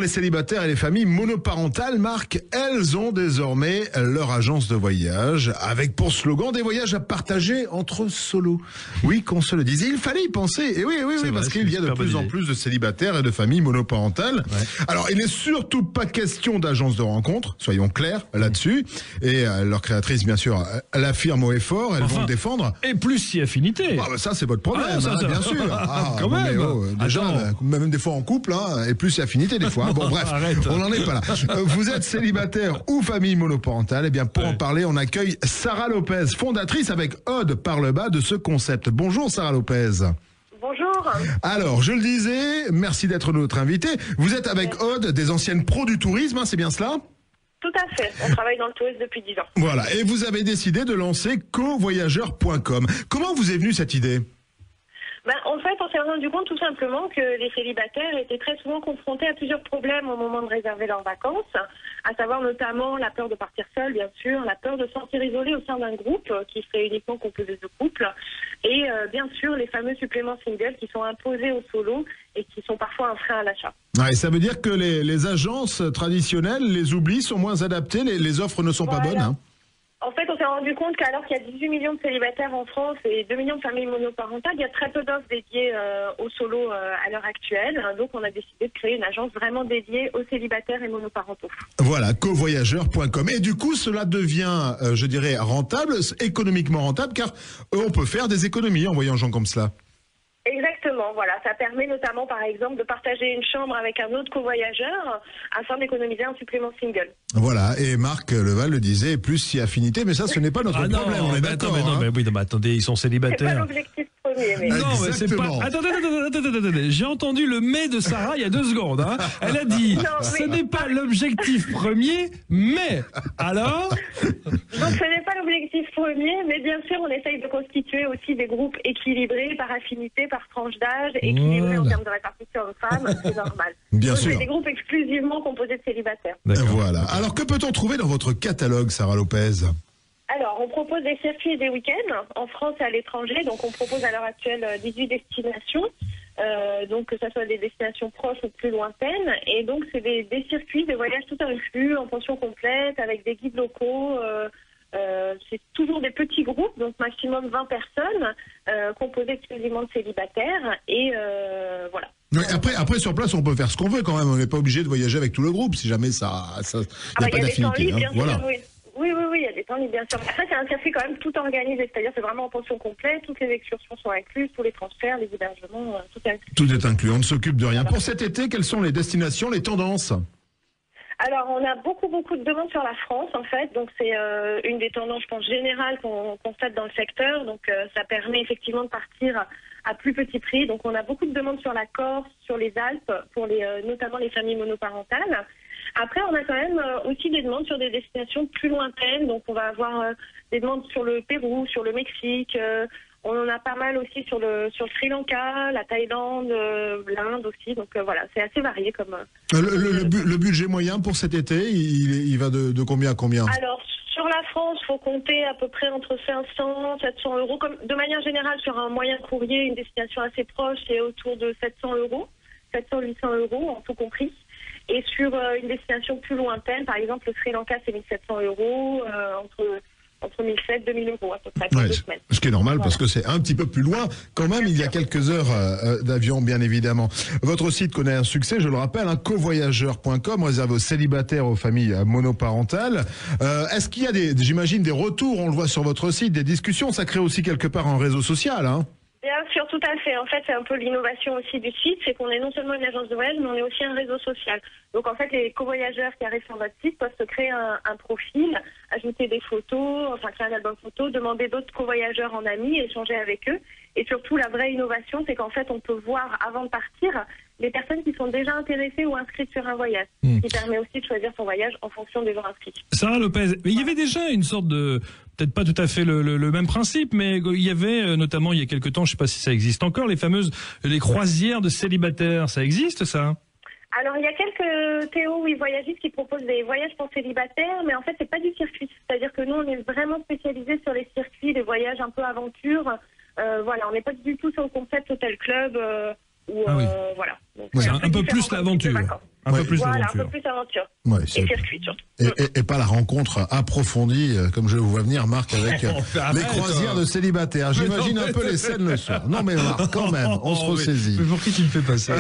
Les célibataires et les familles monoparentales, Marc, elles ont désormais leur agence de voyage avec pour slogan des voyages à partager entre solos. Oui, qu'on se le dise. Et il fallait y penser. Et oui, parce qu'il y a de plus en plus de célibataires et de familles monoparentales. Ouais. Alors, il n'est surtout pas question d'agence de rencontre, soyons clairs là-dessus. Et leur créatrice, bien sûr, l'affirme haut et fort, elles vont le défendre. Et plus si affinité. Ah, bah ça, c'est votre problème, bien sûr. Ah, quand même. Déjà, même des fois en couple, et plus si affinité des fois. Bon, bref, on n'en est pas là. Vous êtes célibataire ou famille monoparentale, eh bien, pour en parler, on accueille Sarah Lopez, fondatrice avec Aude par le bas de ce concept. Bonjour Sarah Lopez. Bonjour. Alors, je le disais, merci d'être notre invitée. Vous êtes avec Aude, des anciennes pros du tourisme, c'est bien cela ? Tout à fait. On travaille dans le tourisme depuis 10 ans. Voilà. Et vous avez décidé de lancer covoyageur.com. Comment vous est venue cette idée ? En fait, on s'est rendu compte tout simplement que les célibataires étaient très souvent confrontés à plusieurs problèmes au moment de réserver leurs vacances, à savoir notamment la peur de partir seul, bien sûr, la peur de se sentir isolé au sein d'un groupe qui serait uniquement composé de couples, et bien sûr les fameux suppléments single qui sont imposés aux solos et qui sont parfois un frein à l'achat. Et ça veut dire que les agences traditionnelles, les oublis, sont moins adaptées, les offres ne sont pas bonnes, hein. En fait, on s'est rendu compte qu'alors qu'il y a 18 millions de célibataires en France et 2 millions de familles monoparentales, il y a très peu d'offres dédiées aux solos à l'heure actuelle. Donc, on a décidé de créer une agence vraiment dédiée aux célibataires et monoparentaux. Voilà, covoyageur.com. Et du coup, cela devient, je dirais, rentable, économiquement rentable, car on peut faire des économies en voyant gens comme cela. Exactement, voilà. Ça permet notamment, par exemple, de partager une chambre avec un autre covoyageur afin d'économiser un supplément single. Voilà, et Marc Leval le disait, plus si affinité, mais ça, ce n'est pas notre problème, on est d'accord. Mais attendez, ils sont célibataires. C'est pas l'objectif premier. Mais... Non, mais c'est pas... Attendez. J'ai entendu le mais de Sarah il y a 2 secondes. Hein. Elle a dit, ce n'est pas l'objectif premier, mais alors... Donc ce n'est pas l'objectif premier, mais bien sûr, on essaye de constituer aussi des groupes équilibrés par affinité, par tranche d'âge, équilibrés en termes de répartition hommes-femmes, c'est normal. Bien sûr. C'est des groupes exclusivement composés de célibataires. Voilà. Alors, que peut-on trouver dans votre catalogue, Sarah Lopez ? Alors, on propose des circuits et des week-ends en France et à l'étranger. Donc, on propose à l'heure actuelle 18 destinations. Donc, que ce soit des destinations proches ou plus lointaines. Et donc, c'est des circuits, des voyages tout inclus, en pension complète, avec des guides locaux. C'est toujours des petits groupes, donc maximum 20 personnes, composés exclusivement de célibataires. Et voilà. Oui, après, sur place, on peut faire ce qu'on veut quand même. On n'est pas obligé de voyager avec tout le groupe si jamais ça n'y a pas d'affinité. Voilà. Oui, il y a des temps libres, bien sûr. Après, c'est un circuit quand même tout organisé, c'est-à-dire c'est vraiment en pension complète, toutes les excursions sont incluses, tous les transferts, les hébergements, tout est inclus. Tout est inclus, on ne s'occupe de rien. Pour cet été, quelles sont les destinations, les tendances ? Alors, on a beaucoup de demandes sur la France, en fait. Donc, c'est une des tendances, je pense, générales qu'on constate dans le secteur. Donc, ça permet effectivement de partir à plus petit prix. Donc, on a beaucoup de demandes sur la Corse, sur les Alpes, pour notamment les familles monoparentales. Après, on a quand même aussi des demandes sur des destinations plus lointaines. Donc, on va avoir des demandes sur le Pérou, sur le Mexique. On en a pas mal aussi sur le Sri Lanka, la Thaïlande, l'Inde aussi. Donc, voilà, c'est assez varié comme... Le budget moyen pour cet été, il va de combien à combien ? Alors, sur la France, il faut compter à peu près entre 500 et 700 euros. Comme, de manière générale, sur un moyen courrier, une destination assez proche, c'est autour de 700 euros, 700-800 euros en tout compris. Et sur une destination plus lointaine, par exemple, le Sri Lanka, c'est 1700 euros, entre 1700 et 2000 euros à peu près pour 2 semaines. Ce qui est normal parce que c'est un petit peu plus loin. Quand même, il y a quelques heures d'avion, bien évidemment. Votre site connaît un succès, je le rappelle, covoyageur.com, réservé aux célibataires, aux familles monoparentales. Est-ce qu'il y a j'imagine, des retours, on le voit sur votre site, des discussions, ça crée aussi quelque part un réseau social, hein ? Bien sûr, tout à fait. En fait, c'est un peu l'innovation aussi du site, c'est qu'on est non seulement une agence de voyage, mais on est aussi un réseau social. Donc, en fait, les covoyageurs qui arrivent sur notre site peuvent se créer un profil, ajouter des photos, créer un album photo, demander d'autres covoyageurs en amis, échanger avec eux. Et surtout, la vraie innovation, c'est qu'en fait, on peut voir avant de partir les personnes qui sont déjà intéressées ou inscrites sur un voyage, ce qui permet aussi de choisir son voyage en fonction des gens inscrits. Sarah Lopez, mais il y avait déjà une sorte de, peut-être pas tout à fait le même principe, mais il y avait notamment il y a quelques temps, je ne sais pas si ça existe encore, les croisières de célibataires, ça existe ça ? Alors, il y a quelques Théo voyagistes qui proposent des voyages pour célibataires, mais en fait, c'est pas du circuit. C'est-à-dire que nous, on est vraiment spécialisés sur les circuits, des voyages un peu aventure. Voilà, on n'est pas du tout sur le concept hôtel club Ou, Ah oui. voilà. Donc, Ouais. c'est Un peu différent plus comme l'aventure. type de vacances. Un peu Ouais. plus Voilà, un d'aventure. peu plus aventure. Ouais, Et c'est- circuit surtout. et pas la rencontre approfondie, comme je vous vois venir, Marc, avec les croisières de célibataires. J'imagine un peu les scènes le soir. Non mais Marc, quand même, on se ressaisit. Mais pour qui tu me fais passer?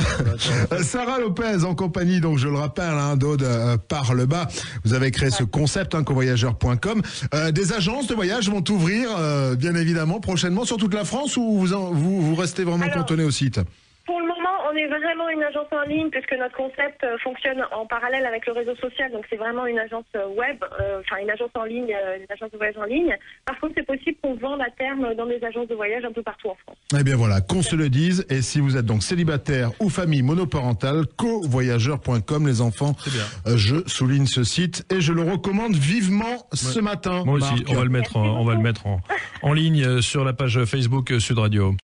Sarah Lopez en compagnie, donc je le rappelle, d'Aude par le bas. Vous avez créé ce concept, convoyageur.com. Des agences de voyage vont ouvrir, bien évidemment, prochainement sur toute la France, ou vous restez vraiment Alors, cantonné au site? Pour le moment, on est vraiment une agence en ligne puisque notre concept fonctionne en parallèle avec le réseau social. Donc c'est vraiment une agence web, une agence en ligne, une agence de voyage en ligne. Par contre, c'est possible qu'on vende à terme dans des agences de voyage un peu partout en France. Eh bien voilà, qu'on se le dise. Et si vous êtes donc célibataire ou famille monoparentale, covoyageur.com, les enfants. C'est bien. Je souligne ce site et je le recommande vivement ce matin. Moi aussi, Marc. on va le mettre en ligne sur la page Facebook Sud Radio.